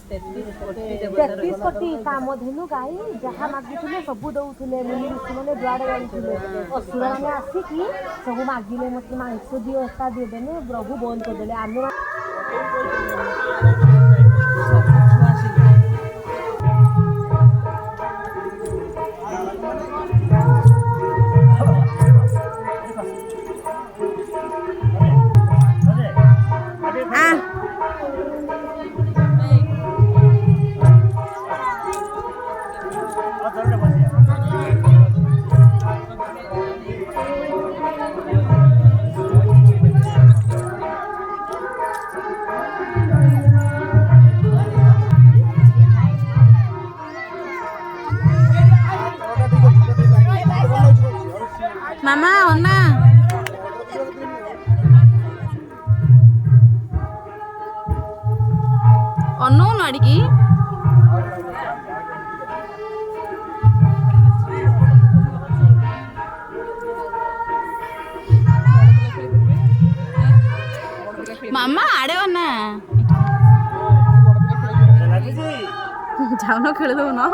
तेतीस कोटी कामधेनु गाई जहाँ मागुले सब दौले मुनि ऋषि मैंने जुआड़े जाते असुर मैंने आसिकी सब मागिले मत मांस दियो एता देदेने प्रभु बंद करदे आम मामा अन्ना अनौन अड़की मामा आड़े अन्ना जाऊन खेल दो ना